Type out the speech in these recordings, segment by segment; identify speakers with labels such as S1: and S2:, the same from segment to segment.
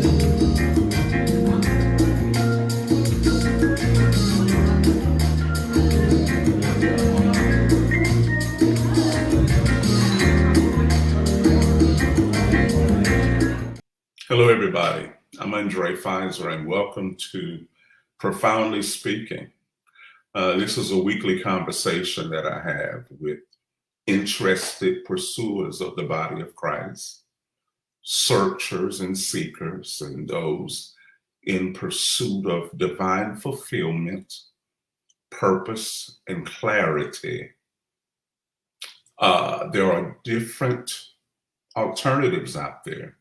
S1: Hello, everybody. I'm Undrai Fizer, and welcome to Profoundly Speaking. This is a weekly conversation that I have with interested pursuers of the body of Christ, searchers and seekers, and those in pursuit of divine fulfillment, purpose, and clarity. There are different alternatives out there,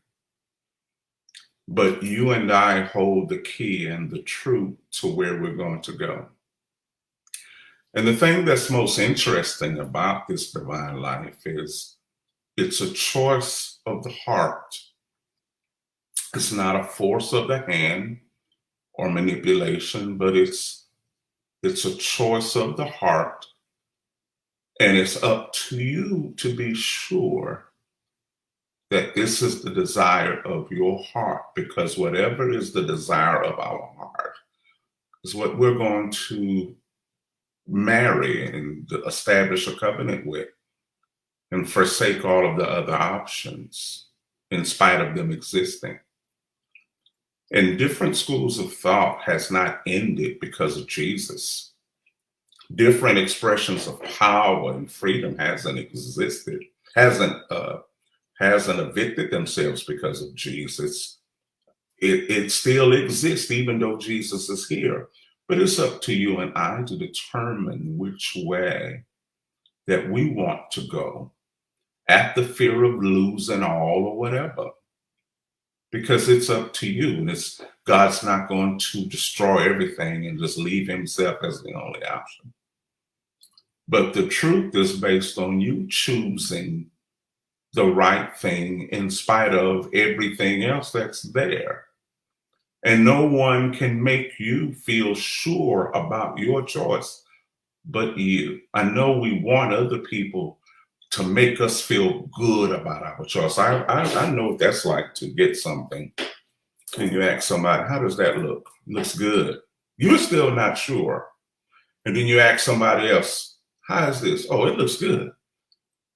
S1: but you and I hold the key and the truth to where we're going to go. And the thing that's most interesting about this divine life is it's a choice of the heart. It's not a force of the hand or manipulation, but it's a choice of the heart. And it's up to you to be sure that this is the desire of your heart, because whatever is the desire of our heart is what we're going to marry and establish a covenant with and forsake all of the other options in spite of them existing. And different schools of thought has not ended because of Jesus. Different expressions of power and freedom hasn't evicted themselves because of Jesus. It still exists even though Jesus is here. But it's up to you and I to determine which way that we want to go at the fear of losing all or whatever. Because it's up to you. And God's not going to destroy everything and just leave himself as the only option. But the truth is based on you choosing the right thing in spite of everything else that's there. And no one can make you feel sure about your choice but you. I know we want other people to make us feel good about our choice. I know what that's like to get something and you ask somebody, how does that look? Looks good. You're still not sure. And then you ask somebody else, how is this? Oh, it looks good.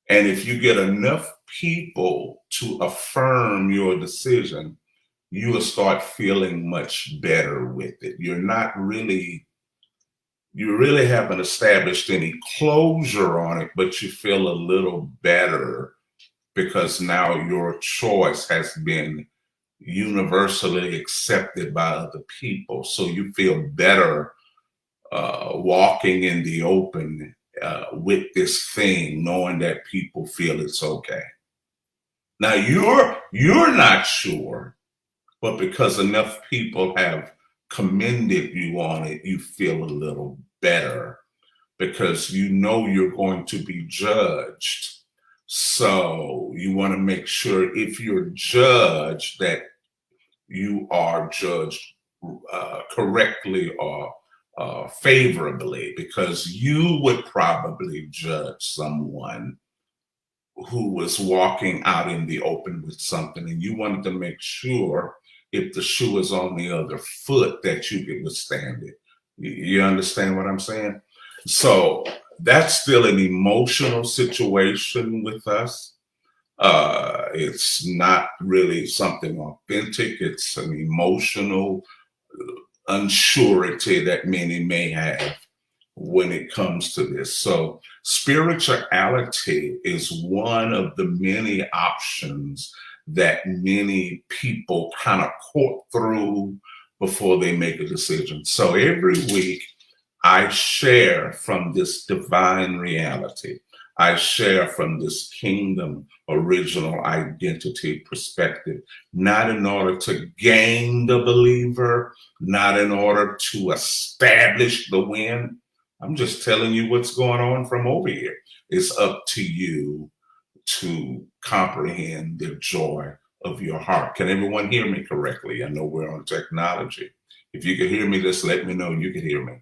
S1: And if you get enough people to affirm your decision, you will start feeling much better with it. You really haven't established any closure on it, but you feel a little better because now your choice has been universally accepted by other people. So you feel better walking in the open with this thing, knowing that people feel it's okay. Now you're not sure, but because enough people have commended you on it, you feel a little better because you know you're going to be judged. So you want to make sure if you're judged that you are judged correctly or favorably, because you would probably judge someone who was walking out in the open with something, and you wanted to make sure if the shoe is on the other foot that you can withstand it. You understand what I'm saying? So that's still an emotional situation with us. It's not really something authentic. It's an emotional unsurety that many may have when it comes to this. So spirituality is one of the many options that many people kind of court through before they make a decision. So every week I share from this divine reality. I share from this kingdom original identity perspective, not in order to gain the believer, not in order to establish the win. I'm just telling you what's going on from over here. It's up to you to comprehend the joy of your heart. Can everyone hear me correctly? I know we're on technology. If you can hear me, just let me know you can hear me.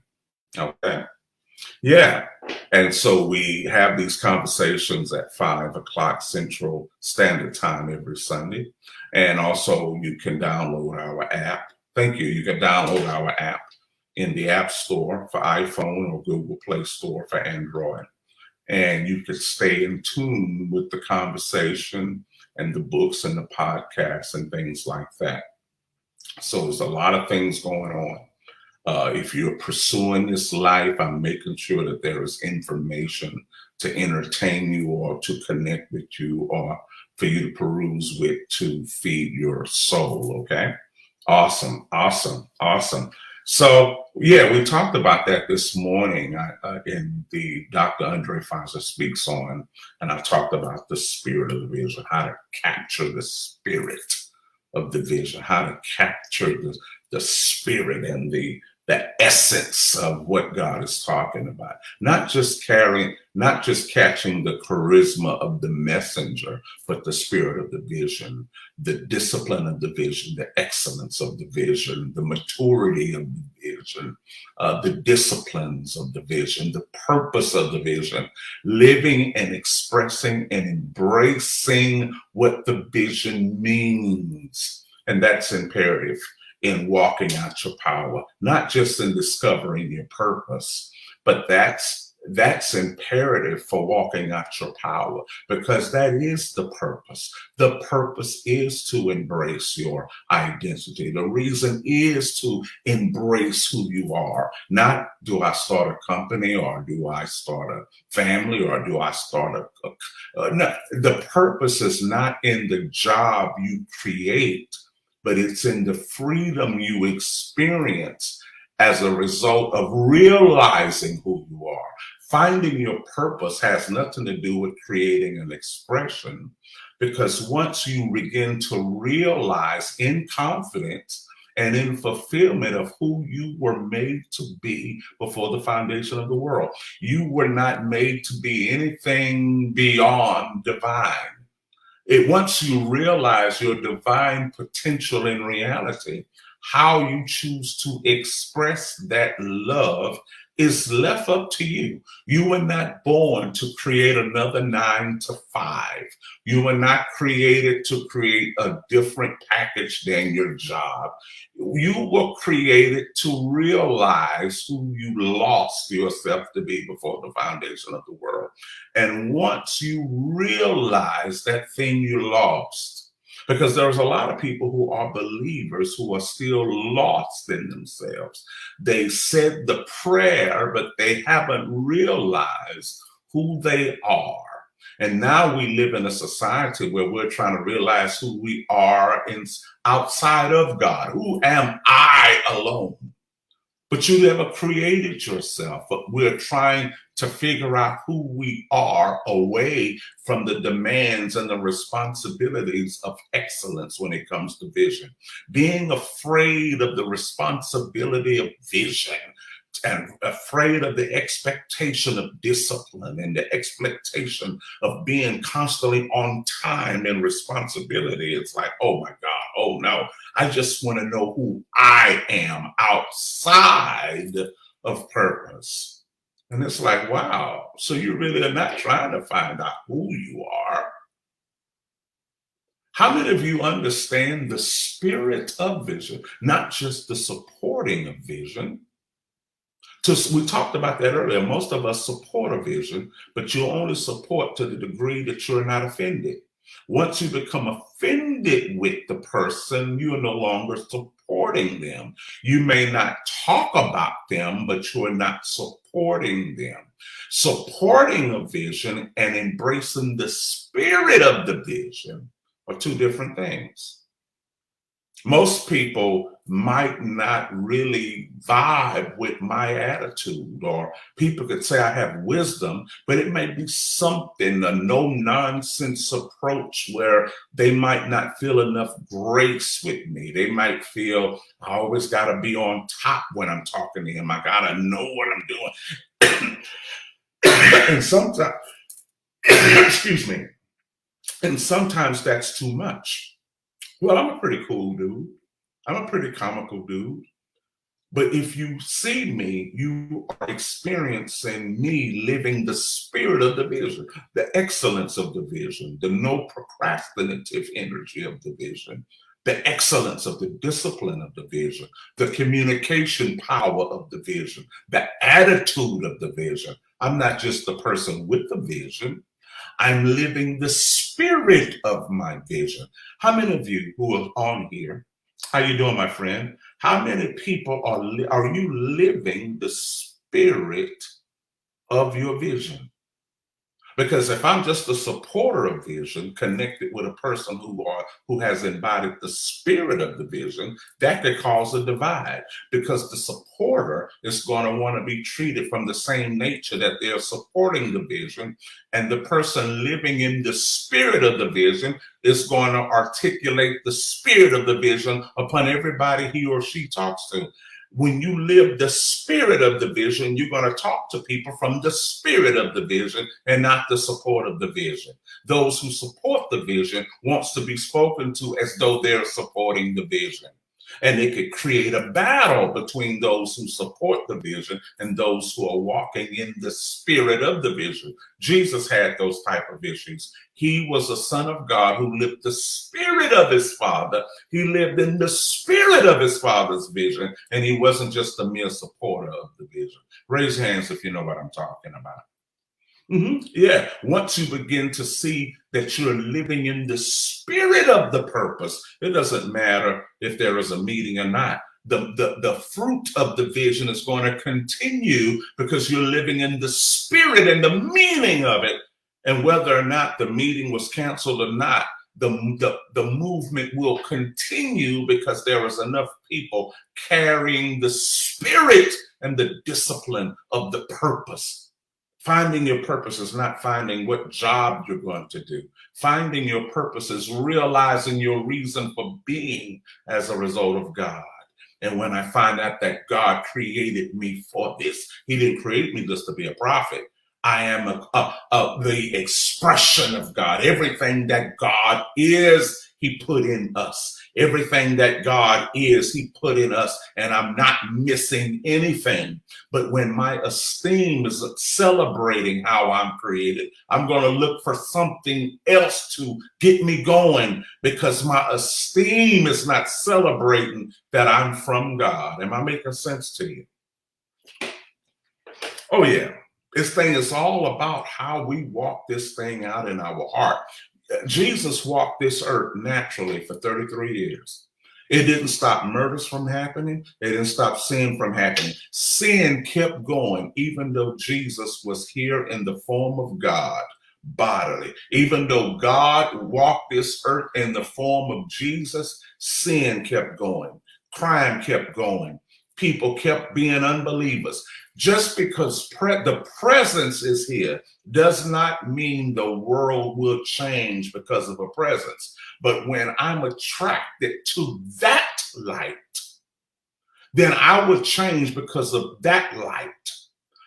S1: Okay. Yeah. And so we have these conversations at 5 o'clock Central Standard Time every Sunday. And also you can download our app. Thank you. You can download our app in the App Store for iPhone or Google Play Store for Android. And you could stay in tune with the conversation and the books and the podcasts and things like that. So there's a lot of things going on. If you're pursuing this life, I'm making sure that there is information to entertain you or to connect with you or for you to peruse with to feed your soul. Okay. Awesome. Awesome. Awesome. So, yeah, we talked about that this morning in the Dr. Undrai Fizer Speaks On, and I talked about the spirit of the vision, how to capture the spirit of the vision, how to capture the spirit and the essence of what God is talking about. Not just catching the charisma of the messenger, but the spirit of the vision, the discipline of the vision, the excellence of the vision, the maturity of the vision, the disciplines of the vision, the purpose of the vision, living and expressing and embracing what the vision means. And that's imperative in walking out your power, not just in discovering your purpose, but that's imperative for walking out your power, because that is the purpose. The purpose is to embrace your identity. The reason is to embrace who you are. Not do I start a company or do I start a family or do I start no, the purpose is not in the job you create, but it's in the freedom you experience as a result of realizing who you are. Finding your purpose has nothing to do with creating an expression, because once you begin to realize in confidence and in fulfillment of who you were made to be before the foundation of the world, you were not made to be anything beyond divine. Once you realize your divine potential in reality, how you choose to express that love is left up to you. You were not born to create another 9 to 5. You were not created to create a different package than your job. You were created to realize who you lost yourself to be before the foundation of the world. And once you realize that thing you lost, because there's a lot of people who are believers who are still lost in themselves. They said the prayer, but they haven't realized who they are. And now we live in a society where we're trying to realize who we are outside of God. Who am I alone? But you never created yourself. But we're trying to figure out who we are away from the demands and the responsibilities of excellence when it comes to vision. Being afraid of the responsibility of vision and afraid of the expectation of discipline and the expectation of being constantly on time and responsibility. It's like, oh my God, oh no, I just want to know who I am outside of purpose. And it's like, wow, so you really are not trying to find out who you are. How many of you understand the spirit of vision, not just the supporting of vision? We talked about that earlier. Most of us support a vision, but you only support to the degree that you're not offended. Once you become offended with the person, you are no longer supporting them. You may not talk about them, but you are not supporting them. Supporting a vision and embracing the spirit of the vision are two different things. Most people might not really vibe with my attitude, or people could say I have wisdom, but it may be something, a no nonsense approach where they might not feel enough grace with me. They might feel I always got to be on top when I'm talking to him. I got to know what I'm doing. And sometimes, excuse me, and sometimes that's too much. Well, I'm a pretty cool dude. I'm a pretty comical dude. But if you see me, you are experiencing me living the spirit of the vision, the excellence of the vision, the no procrastinative energy of the vision, the excellence of the discipline of the vision, the communication power of the vision, the attitude of the vision. I'm not just the person with the vision. I'm living the spirit of my vision. How many of you who are on here, how you doing, my friend? How many people are you living the spirit of your vision? Because if I'm just a supporter of vision connected with a person who has embodied the spirit of the vision, that could cause a divide, because the supporter is going to want to be treated from the same nature that they're supporting the vision, and the person living in the spirit of the vision is going to articulate the spirit of the vision upon everybody he or she talks to. When you live the spirit of the vision, you're going to talk to people from the spirit of the vision and not the support of the vision. Those who support the vision wants to be spoken to as though they're supporting the vision. And it could create a battle between those who support the vision and those who are walking in the spirit of the vision. Jesus had those type of issues. He was a son of God who lived the spirit of his father. He lived in the spirit of his father's vision, and he wasn't just a mere supporter of the vision. Raise your hands if you know what I'm talking about. Yeah, once you begin to see that you're living in the spirit of the purpose, it doesn't matter if there is a meeting or not. The fruit of the vision is going to continue because you're living in the spirit and the meaning of it. And whether or not the meeting was canceled or not, the movement will continue because there is enough people carrying the spirit and the discipline of the purpose. Finding your purpose is not finding what job you're going to do. Finding your purpose is realizing your reason for being as a result of God. And when I find out that God created me for this, he didn't create me just to be a prophet. I am the expression of God. Everything that God is, he put in us. Everything that God is, he put in us, and I'm not missing anything. But when my esteem is celebrating how I'm created, I'm going to look for something else to get me going, because my esteem is not celebrating that I'm from God. Am I making sense to you? Oh, yeah. This thing is all about how we walk this thing out in our heart. Jesus walked this earth naturally for 33 years. It didn't stop murders from happening. It didn't stop sin from happening. Sin kept going, even though Jesus was here in the form of God bodily. Even though God walked this earth in the form of Jesus, sin kept going. Crime kept going. People kept being unbelievers. Just because the presence is here does not mean the world will change because of a presence. But when I'm attracted to that light, then I will change because of that light.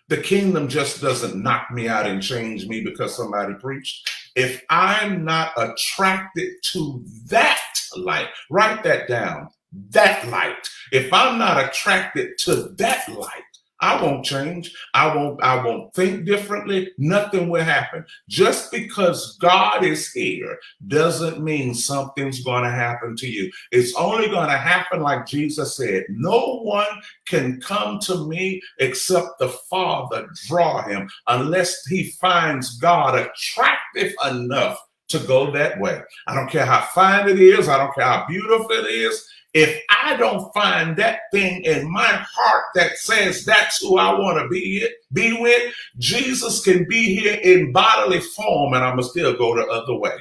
S1: The kingdom just doesn't knock me out and change me because somebody preached. If I'm not attracted to that light, write that down, that light. If I'm not attracted to that light, I won't change. I won't think differently. Nothing will happen. Just because God is here doesn't mean something's going to happen to you. It's only going to happen like Jesus said. No one can come to me except the Father draw him, unless he finds God attractive enough to go that way. I don't care how fine it is. I don't care how beautiful it is. If I don't find that thing in my heart that says that's who I want to be with, Jesus can be here in bodily form and I'm going to still go the other way.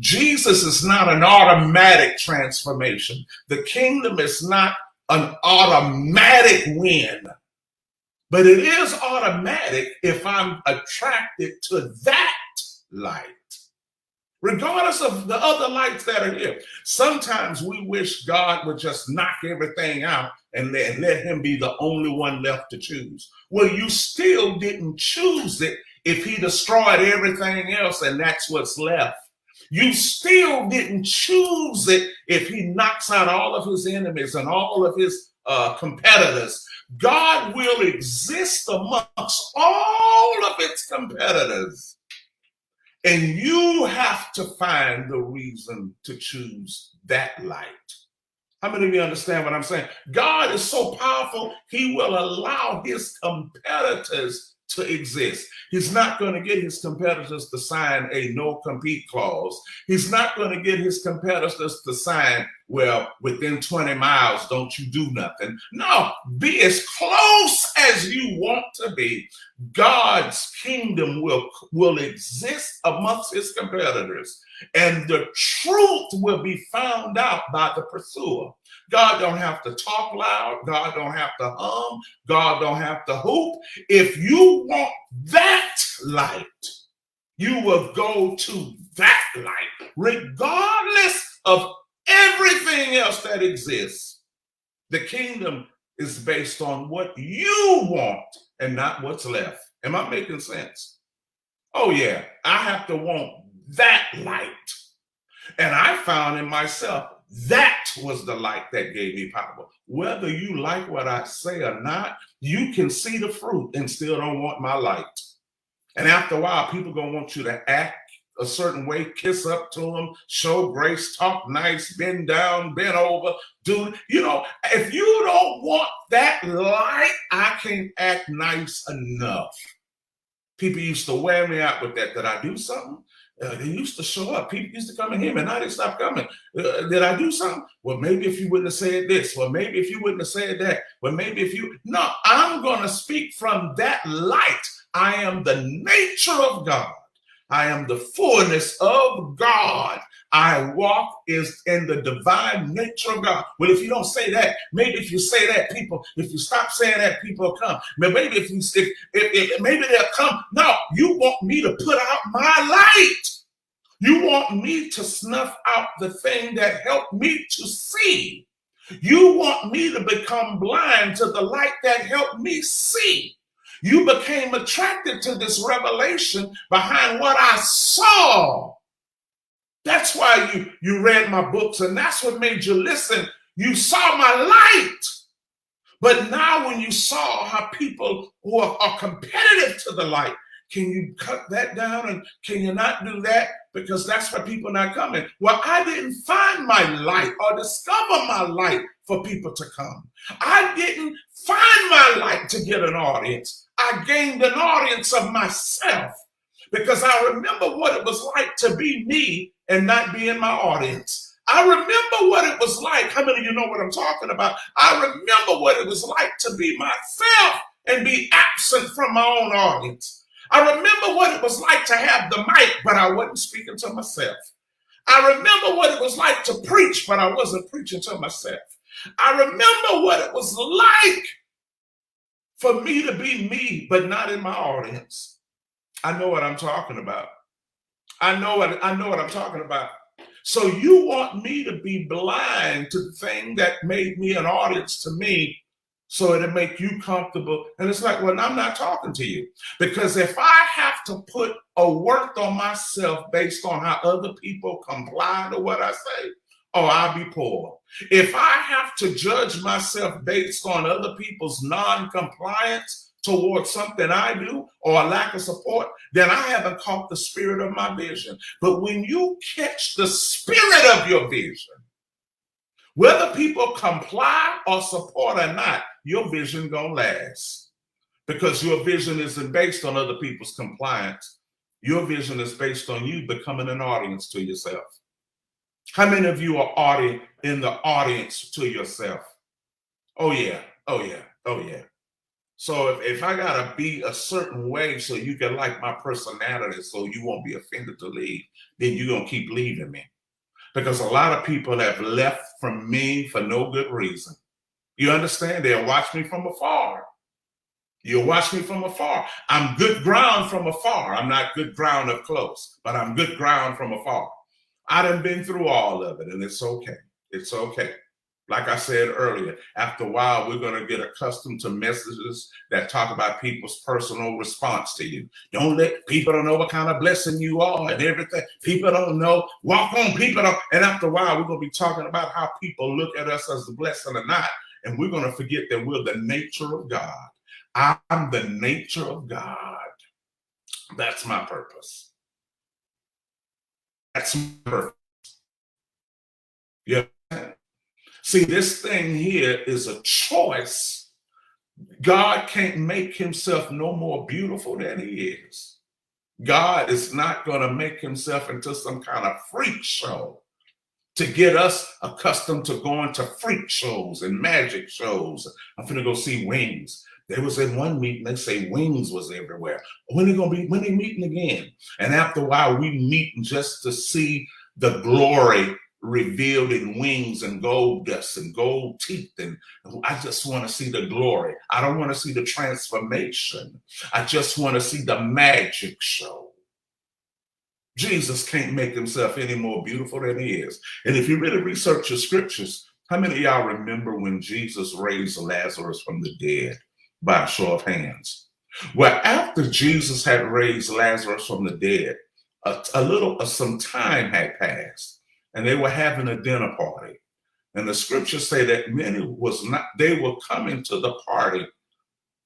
S1: Jesus is not an automatic transformation. The kingdom is not an automatic win, but it is automatic if I'm attracted to that light. Regardless of the other lights that are here. Sometimes we wish God would just knock everything out and let him be the only one left to choose. Well, you still didn't choose it if he destroyed everything else and that's what's left. You still didn't choose it if he knocks out all of his enemies and all of his competitors. God will exist amongst all of its competitors. And you have to find the reason to choose that light. How many of you understand what I'm saying? God is so powerful, he will allow his competitors to exist. He's not going to get his competitors to sign a no compete clause. He's not going to get his competitors to sign, well, within 20 miles, don't you do nothing. No, be as close as you want to be. God's kingdom will exist amongst his competitors, and the truth will be found out by the pursuer. God don't have to talk loud. God don't have to hum. God don't have to hoop. If you want that light, you will go to that light, regardless of everything else that exists. The kingdom is based on what you want and not what's left. Am I making sense? Oh yeah, I have to want that light. And I found in myself, that was the light that gave me power. Whether you like what I say or not, you can see the fruit and still don't want my light. And after a while, people gonna want you to act a certain way, kiss up to them, show grace, talk nice, bend down, bend over, do, if you don't want that light, I can't act nice enough. People used to wear me out with that. Did I do something? They used to show up. People used to come in here, and now they stopped coming. Did I do something? Well, maybe if you wouldn't have said this. Well, maybe if you wouldn't have said that. Well, maybe if you... No, I'm going to speak from that light. I am the nature of God. I am the fullness of God. I walk is in the divine nature of God. Well, if you don't say that, maybe if you say that, people, if you stop saying that, people will come. Maybe if maybe they'll come. No, you want me to put out my light. You want me to snuff out the thing that helped me to see. You want me to become blind to the light that helped me see. You became attracted to this revelation behind what I saw. That's why you read my books, and that's what made you listen. You saw my light. But now when you saw how people who are competitive to the light, can you cut that down and can you not do that? Because that's why people are not coming. Well, I didn't find my light or discover my light for people to come. I didn't find my light to get an audience. I gained an audience of myself because I remember what it was like to be me and not be in my audience. I remember what it was like. How many of you know what I'm talking about? I remember what it was like to be myself and be absent from my own audience. I remember what it was like to have the mic, but I wasn't speaking to myself. I remember what it was like to preach, but I wasn't preaching to myself. I remember what it was like for me to be me, but not in my audience. I know what I'm talking about. I know what I'm talking about. So you want me to be blind to the thing that made me an audience to me so it'll make you comfortable. And it's like, well, I'm not talking to you. Because if I have to put a worth on myself based on how other people comply to what I say, oh, I'll be poor. If I have to judge myself based on other people's non-compliance towards something I do or a lack of support, then I haven't caught the spirit of my vision. But when you catch the spirit of your vision, whether people comply or support or not, your vision gonna last. Because your vision isn't based on other people's compliance. Your vision is based on you becoming an audience to yourself. How many of you are in the audience to yourself? Oh yeah, oh yeah, oh yeah. So if I gotta be a certain way so you can like my personality so you won't be offended to leave, then you're gonna keep leaving me. Because a lot of people have left from me for no good reason. You understand? They'll watch me from afar. You'll watch me from afar. I'm good ground from afar. I'm not good ground up close, but I'm good ground from afar. I done been through all of it, and it's okay. It's okay. Like I said earlier, after a while, we're going to get accustomed to messages that talk about people's personal response to you. People don't know what kind of blessing you are and everything. People don't know. Walk on, people don't. And after a while, we're going to be talking about how people look at us as a blessing or not. and we're going to forget that we're the nature of God. I'm the nature of God. That's my purpose. That's my purpose. Yeah. See, this thing here is a choice. God can't make himself no more beautiful than he is. God is not going to make himself into some kind of freak show to get us accustomed to going to freak shows and magic shows. I'm finna go see Wings. They was in one meeting, they say Wings was everywhere. When they meeting again? And after a while, we meeting just to see the glory revealed in wings and gold dust and gold teeth. And I just want to see the glory. I don't want to see the transformation. I just want to see the magic show. Jesus can't make himself any more beautiful than he is. And if you really research your scriptures, how many of y'all remember when Jesus raised Lazarus from the dead by a show of hands? Well, after Jesus had raised Lazarus from the dead, some time had passed, and they were having a dinner party. And the scriptures say that they were coming to the party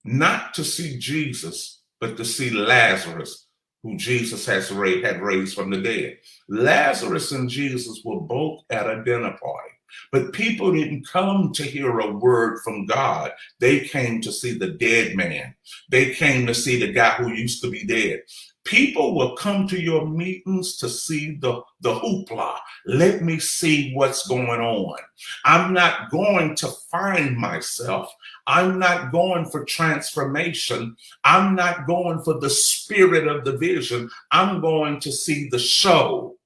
S1: not to see Jesus, but to see Lazarus, who Jesus had raised from the dead. Lazarus and Jesus were both at a dinner party, but people didn't come to hear a word from God. They came to see the dead man. They came to see the guy who used to be dead. People will come to your meetings to see the hoopla. Let me see what's going on. I'm not going to find myself. I'm not going for transformation. I'm not going for the spirit of the vision. I'm going to see the show.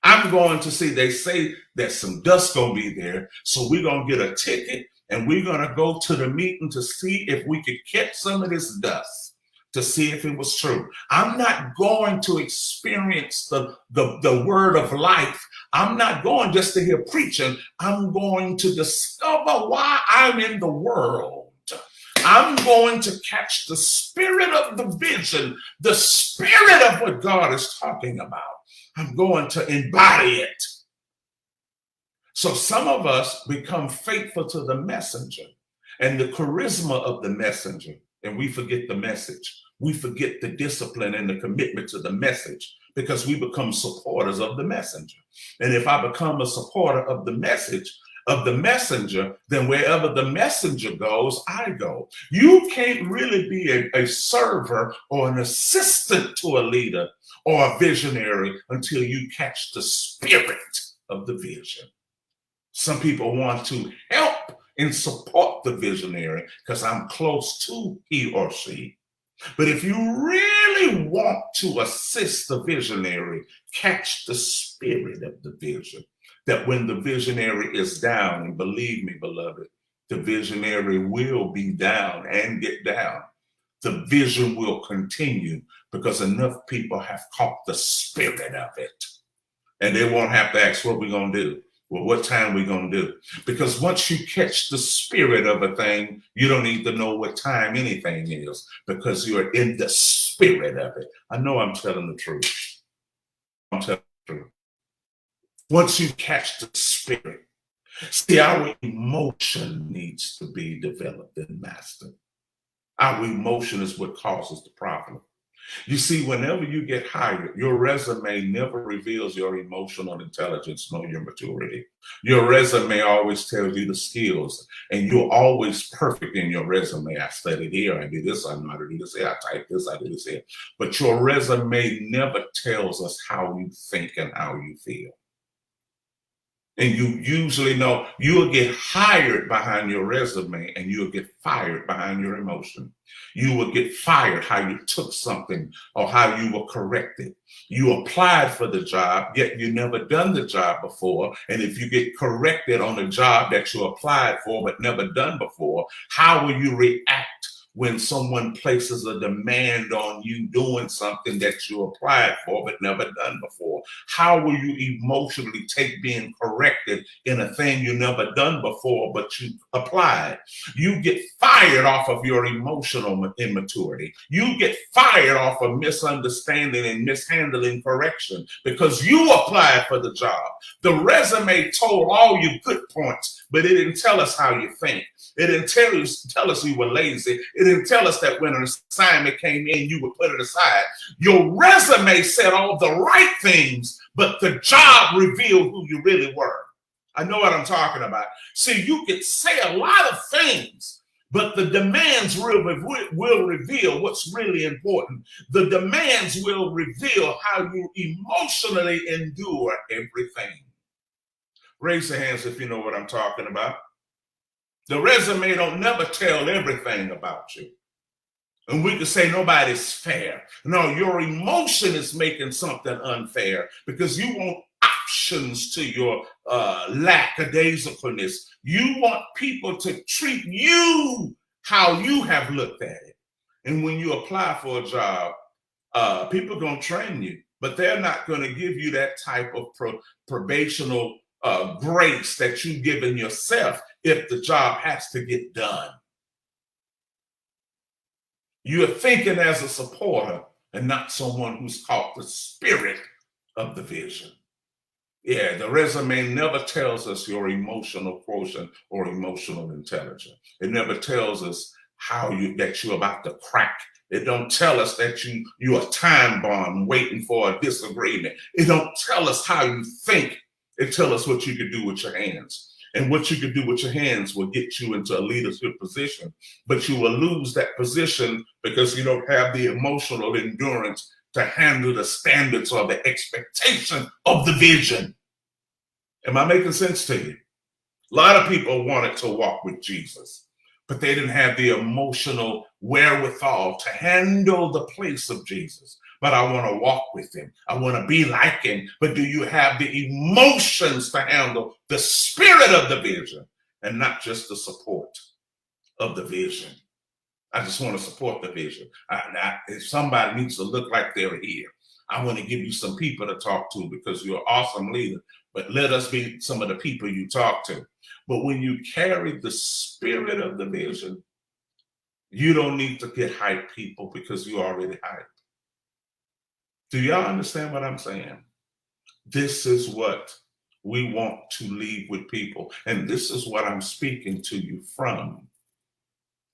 S1: I'm going to see, they say that some dust gonna be there, so we're gonna get a ticket and we're gonna go to the meeting to see if we could catch some of this dust, to see if it was true. I'm not going to experience the word of life. I'm not going just to hear preaching. I'm going to discover why I'm in the world. I'm going to catch the spirit of the vision, the spirit of what God is talking about. I'm going to embody it. So some of us become faithful to the messenger and the charisma of the messenger, and we forget the message. We forget the discipline and the commitment to the message because we become supporters of the messenger. And if I become a supporter of the message, of the messenger, then wherever the messenger goes, I go. You can't really be a server or an assistant to a leader or a visionary until you catch the spirit of the vision. Some people want to help and support the visionary because I'm close to he or she. But if you really want to assist the visionary, catch the spirit of the vision. That when the visionary is down, and believe me, beloved, the visionary will be down and get down. The vision will continue because enough people have caught the spirit of it. And they won't have to ask what we're going to do. Well, what time we going to do? Because once you catch the spirit of a thing, you don't need to know what time anything is because you're in the spirit of it. I know I'm telling the truth. I'm telling the truth. Once you catch the spirit, see, our emotion needs to be developed and mastered. Our emotion is what causes the problem. You see, whenever you get hired, your resume never reveals your emotional intelligence nor your maturity. Your resume always tells you the skills, and you're always perfect in your resume. I studied here, I did this, I know how to do this here, I typed this, I did this here. But your resume never tells us how you think and how you feel. And you usually know you'll get hired behind your resume and you'll get fired behind your emotion. You will get fired how you took something or how you were corrected. You applied for the job, yet you never done the job before. And if you get corrected on a job that you applied for but never done before, how will you react when someone places a demand on you doing something that you applied for but never done before? How will you emotionally take being corrected in a thing you never done before but you applied? You get fired off of your emotional immaturity. You get fired off of misunderstanding and mishandling correction because you applied for the job. The resume told all your good points, but it didn't tell us how you think. It didn't tell us you were lazy. It didn't tell us that when an assignment came in, you would put it aside. Your resume said all the right things, but the job revealed who you really were. I know what I'm talking about. See, you could say a lot of things, but the demands will reveal what's really important. The demands will reveal how you emotionally endure everything. Raise your hands if you know what I'm talking about. The resume don't never tell everything about you. And we could say nobody's fair. No, your emotion is making something unfair because you want options to your lackadaisicalness. You want people to treat you how you have looked at it. And when you apply for a job, people are going to train you, but they're not going to give you that type of probational grace that you've given yourself if the job has to get done. You're thinking as a supporter and not someone who's caught the spirit of the vision. Yeah, the resume never tells us your emotional quotient or emotional intelligence. It never tells us that you're about to crack. It don't tell us that you're a time bomb waiting for a disagreement. It don't tell us how you think. It tells us what you can do with your hands. And what you can do with your hands will get you into a leadership position, but you will lose that position because you don't have the emotional endurance to handle the standards or the expectation of the vision. Am I making sense to you? A lot of people wanted to walk with Jesus, but they didn't have the emotional wherewithal to handle the place of Jesus. But I want to walk with him. I want to be like him. But do you have the emotions to handle the spirit of the vision and not just the support of the vision? I just want to support the vision. If somebody needs to look like they're here, I want to give you some people to talk to because you're an awesome leader. But let us be some of the people you talk to. But when you carry the spirit of the vision, you don't need to get hype people because you're already hyped. Do y'all understand what I'm saying? This is what we want to leave with people. And this is what I'm speaking to you from.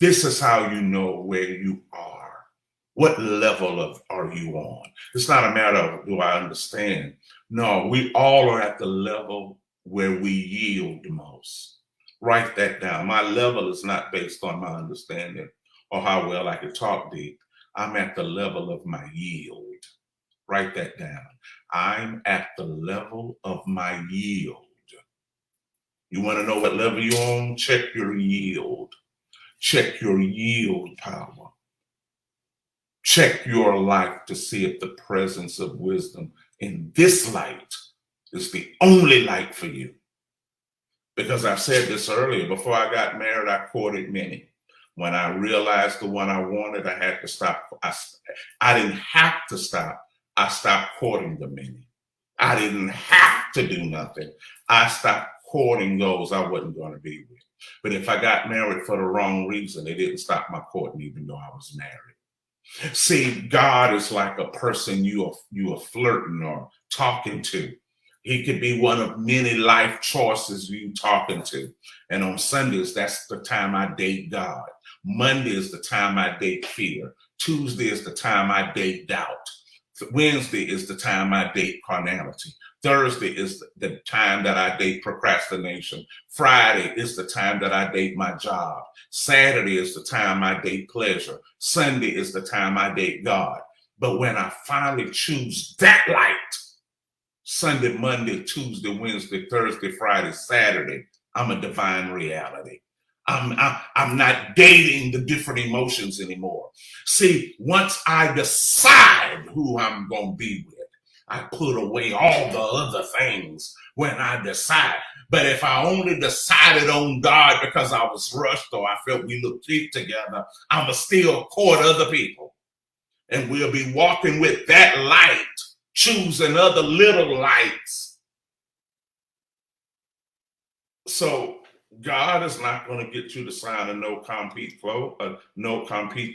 S1: This is how you know where you are. What level are you on? It's not a matter of do I understand? No, we all are at the level where we yield the most. Write that down. My level is not based on my understanding or how well I can talk deep. I'm at the level of my yield. Write that down. I'm at the level of my yield. You want to know what level you're on? Check your yield. Check your yield power. Check your life to see if the presence of wisdom in this light is the only light for you. Because I said this earlier, before I got married, I courted many. When I realized the one I wanted, I had to stop. I didn't have to stop. I stopped courting the many. I didn't have to do nothing. I stopped courting those I wasn't going to be with. But if I got married for the wrong reason, it didn't stop my courting even though I was married. See, God is like a person you are flirting or talking to. He could be one of many life choices you talking to. And on Sundays, that's the time I date God. Monday is the time I date fear. Tuesday is the time I date doubt. Wednesday is the time I date carnality. Thursday is the time that I date procrastination. Friday is the time that I date my job. Saturday is the time I date pleasure. Sunday is the time I date God. But when I finally choose that light, Sunday, Monday, Tuesday, Wednesday, Thursday, Friday, Saturday, I'm a divine reality. I'm not dating the different emotions anymore. See, once I decide who I'm going to be with, I put away all the other things when I decide. But if I only decided on God because I was rushed or I felt we looked cute together, I'ma still court other people. And we'll be walking with that light, choosing other little lights. So God is not going to get you to sign a no compete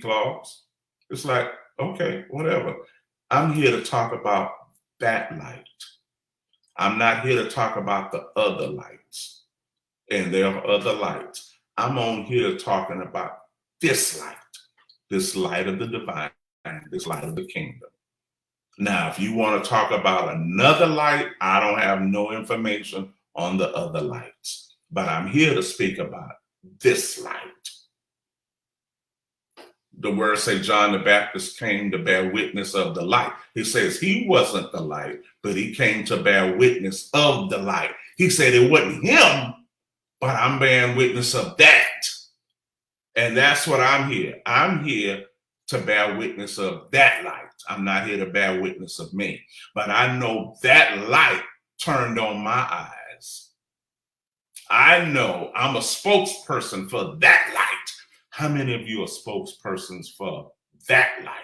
S1: clause. It's like, okay, whatever. I'm here to talk about that light. I'm not here to talk about the other lights. and there are other lights. I'm on here talking about this light of the divine, this light of the kingdom. Now, if you want to talk about another light, I don't have no information on the other lights, but I'm here to speak about this light. The words say John the Baptist came to bear witness of the light. He says he wasn't the light, but he came to bear witness of the light. He said it wasn't him, but I'm bearing witness of that. And that's what I'm here. I'm here to bear witness of that light. I'm not here to bear witness of me, but I know that light turned on my eyes. I know I'm a spokesperson for that light. How many of you are spokespersons for that light?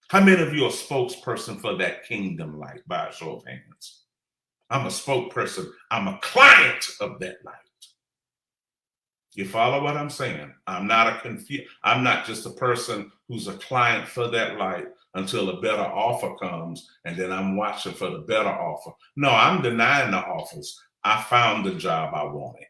S1: How many of you are spokesperson for that kingdom light? By a show of hands. I'm a spokesperson. I'm a client of that light. You follow what I'm saying? I'm not just a person who's a client for that light until a better offer comes, and then I'm watching for the better offer. No, I'm denying the offers. I found the job I wanted.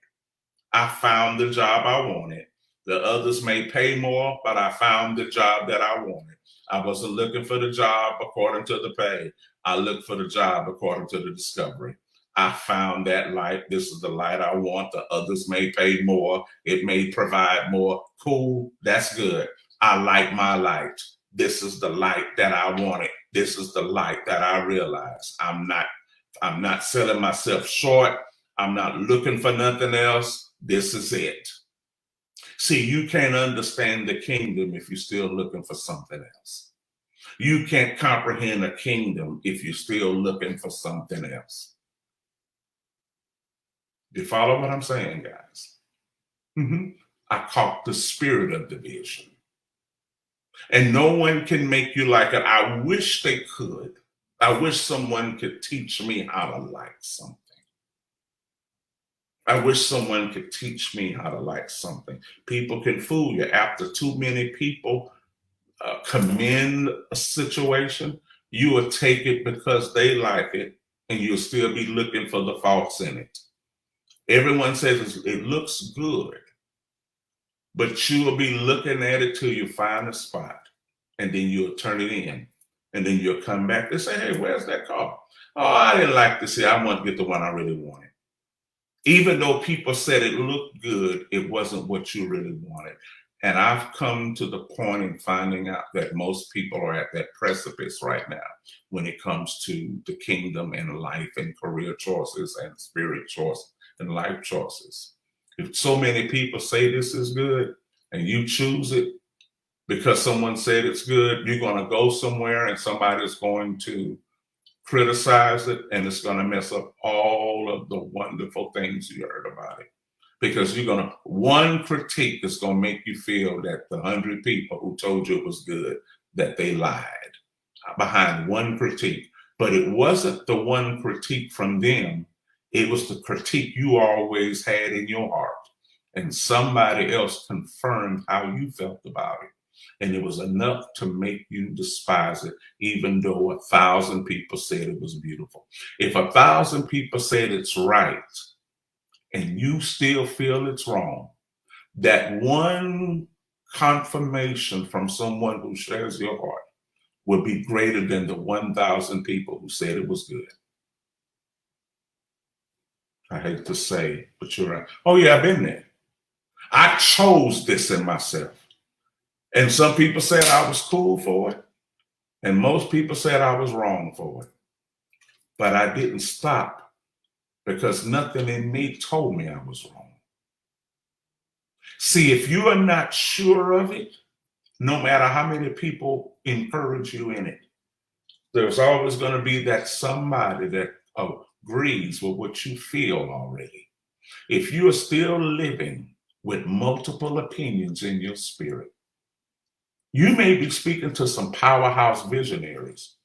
S1: I found the job I wanted. The others may pay more, but I found the job that I wanted. I wasn't looking for the job according to the pay. I looked for the job according to the discovery. I found that light. This is the light I want. The others may pay more. It may provide more. Cool. That's good. I like my light. This is the light that I wanted. This is the light that I realized. I'm not selling myself short. I'm not looking for nothing else. This is it. See, you can't understand the kingdom if you're still looking for something else. You can't comprehend a kingdom if you're still looking for something else. You follow what I'm saying, guys? I caught the spirit of division. And no one can make you like it. I wish they could. I wish someone could teach me how to like something. I wish someone could teach me how to like something. People can fool you. After too many people commend a situation, you will take it because they like it, and you'll still be looking for the faults in it. Everyone says it looks good, but you will be looking at it till you find a spot, and then you'll turn it in, and then you'll come back and say, hey, where's that car? Oh, I didn't like to see. I want to get the one I really wanted. Even though people said it looked good, it wasn't what you really wanted. And I've come to the point in finding out that most people are at that precipice right now when it comes to the kingdom and life and career choices and spirit choices and life choices. If so many people say this is good and you choose it because someone said it's good, you're going to go somewhere and somebody's going to criticize it, and it's going to mess up all of the wonderful things you heard about it. Because one critique is going to make you feel that the 100 people who told you it was good, that they lied behind one critique. But it wasn't the one critique from them. It was the critique you always had in your heart. And somebody else confirmed how you felt about it. And it was enough to make you despise it, even though 1,000 people said it was beautiful. If 1,000 people said it's right, and you still feel it's wrong, that one confirmation from someone who shares your heart will be greater than the 1,000 people who said it was good. I hate to say, but you're right. Oh yeah, I've been there. I chose this in myself. And some people said I was cool for it. And most people said I was wrong for it. But I didn't stop because nothing in me told me I was wrong. See, if you are not sure of it, no matter how many people encourage you in it, there's always going to be that somebody that agrees with what you feel already. If you are still living with multiple opinions in your spirit, you may be speaking to some powerhouse visionaries,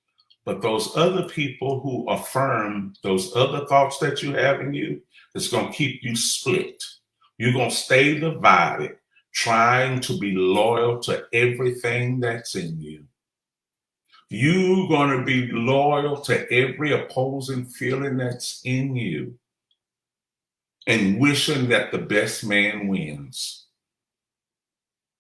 S1: but those other people who affirm those other thoughts that you have in you, it's going to keep you split. You're going to stay divided, trying to be loyal to everything that's in you. You're going to be loyal to every opposing feeling that's in you. and wishing that the best man wins.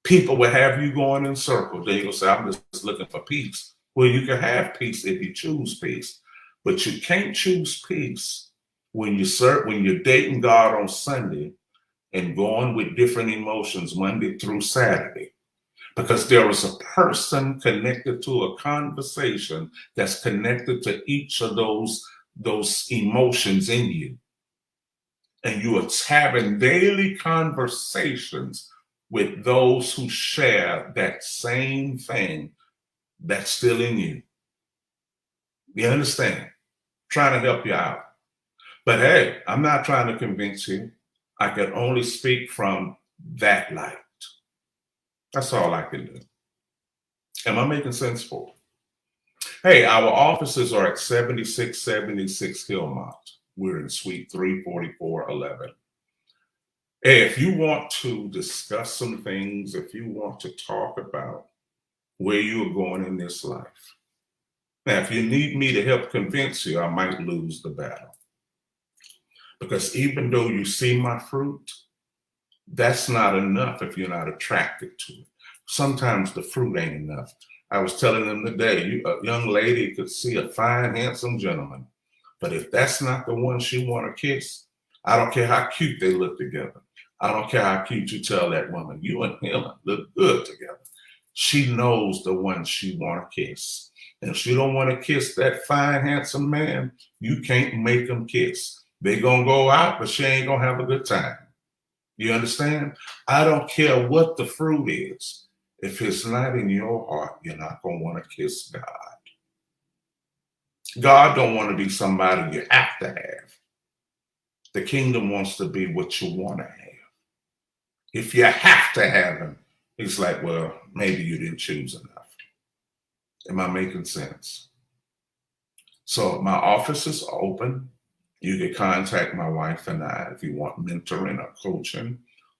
S1: People will have you going in circles. Then you'll say, I'm just looking for peace. Well, you can have peace if you choose peace, but you can't choose peace when you're dating God on Sunday and going with different emotions Monday through Saturday. Because there is a person connected to a conversation that's connected to each of those emotions in you. And you are having daily conversations with those who share that same thing that's still in you. You understand? Trying to help you out. But hey, I'm not trying to convince you. I can only speak from that light. That's all I can do. Am I making sense for you? Hey, our offices are at 7676 Hillmont. We're in Suite 34411. Hey, if you want to discuss some things, if you want to talk about where you are going in this life, now, if you need me to help convince you, I might lose the battle. Because even though you see my fruit, that's not enough if you're not attracted to it. Sometimes the fruit ain't enough. I was telling them today, a young lady could see a fine, handsome gentleman, but if that's not the one she want to kiss, I don't care how cute they look together. I don't care how cute you tell that woman, you and him look good together. She knows the one she want to kiss. And if she don't want to kiss that fine, handsome man, you can't make them kiss. They gonna go out, but she ain't gonna have a good time. You understand? I don't care what the fruit is. If it's not in your heart, you're not going to want to kiss God. God don't want to be somebody you have to have. The kingdom wants to be what you want to have. If you have to have him, it's like, well, maybe you didn't choose enough. Am I making sense? So my office is open. You can contact my wife and I if you want mentoring or coaching,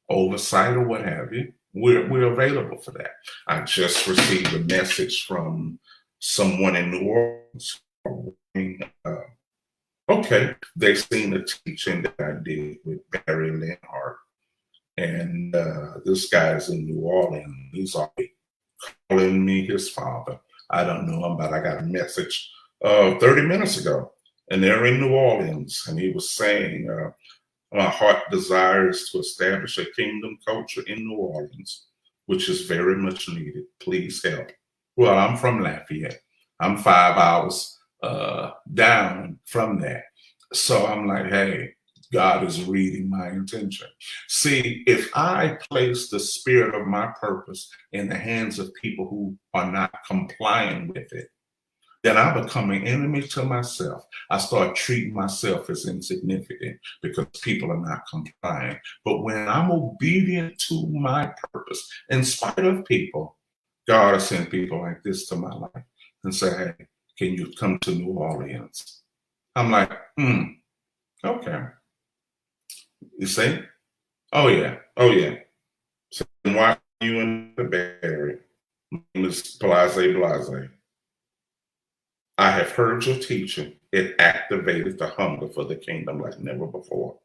S1: oversight or what have you. We're available for that. I just received a message from someone in New Orleans. Okay, they've seen the teaching that I did with Barry Lenhart. And this guy's in New Orleans. He's already calling me his father. I don't know him, but I got a message 30 minutes ago. And they're in New Orleans. And he was saying, my heart desires to establish a kingdom culture in New Orleans, which is very much needed. Please help. Well, I'm from Lafayette. I'm 5 hours down from that. So I'm like, hey, God is reading my intention. See, if I place the spirit of my purpose in the hands of people who are not complying with it, then I become an enemy to myself. I start treating myself as insignificant because people are not complying. But when I'm obedient to my purpose, in spite of people, God has sent people like this to my life and say, hey, can you come to New Orleans? I'm like, okay. You see? Oh, yeah. So why are you in the Barry? My name is Blase. I have heard your teaching. It activated the hunger for the kingdom like never before.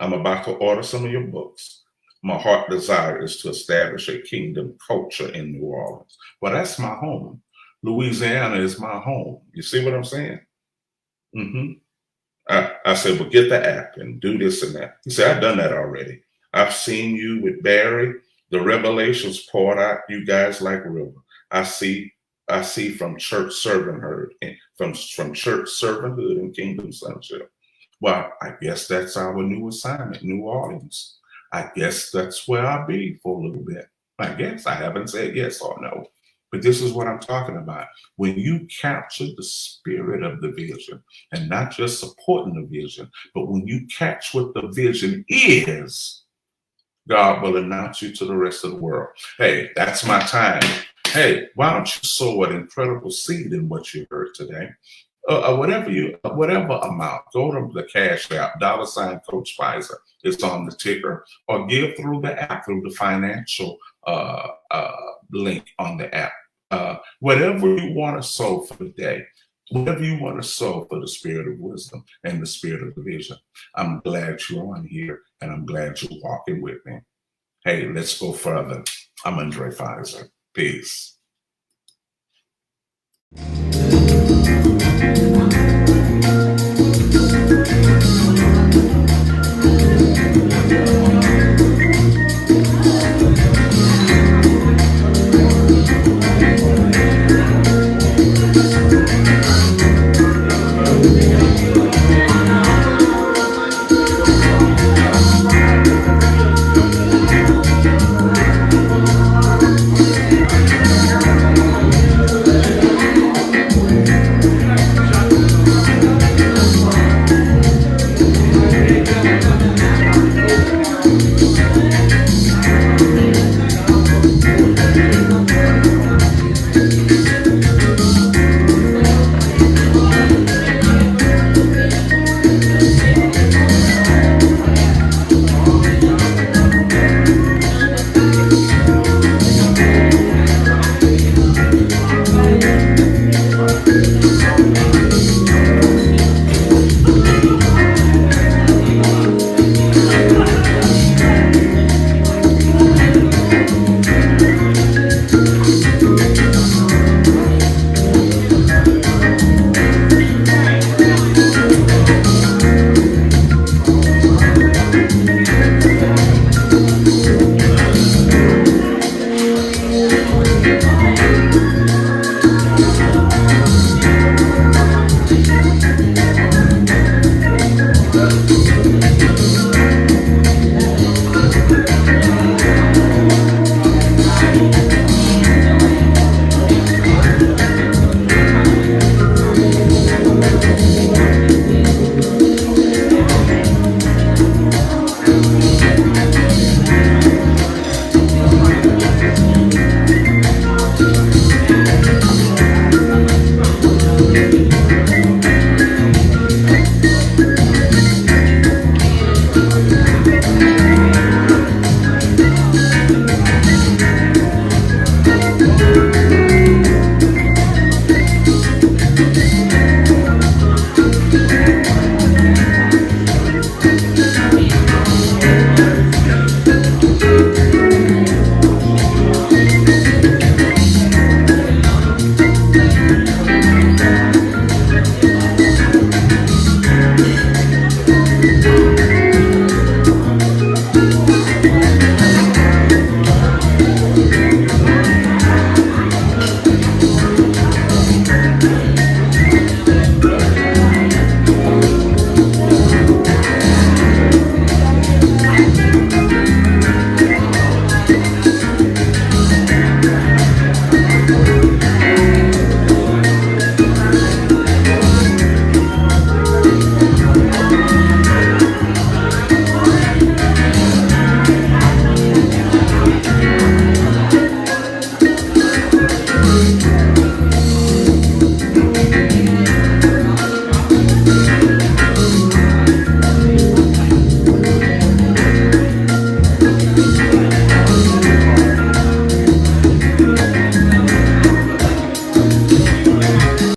S1: I'm about to order some of your books. My heart desire is to establish a kingdom culture in New Orleans. Well, that's my home. Louisiana is my home. You see what I'm saying? I said, well, get the app and do this and that. He said, I've done that already. I've seen you with Barry. The revelations poured out you guys like river. I see from church servanthood and kingdom sonship. Well, I guess that's our new assignment, New Orleans. I guess that's where I'll be for a little bit. I guess I haven't said yes or no, but this is what I'm talking about. When you capture the spirit of the vision and not just supporting the vision, but when you catch what the vision is, God will announce you to the rest of the world. Hey, that's my time. Hey, why don't you sow an incredible seed in what you heard today? Whatever amount, go to the Cash App, $ Coach Fizer. It's on the ticker, or give through the app, through the financial link on the app. Whatever you want to sow for the day, Whatever you want to sow for the spirit of wisdom and the spirit of vision. I'm glad you're on here, and I'm glad you're walking with me. Hey, let's go further. I'm Undrai Fizer. Peace.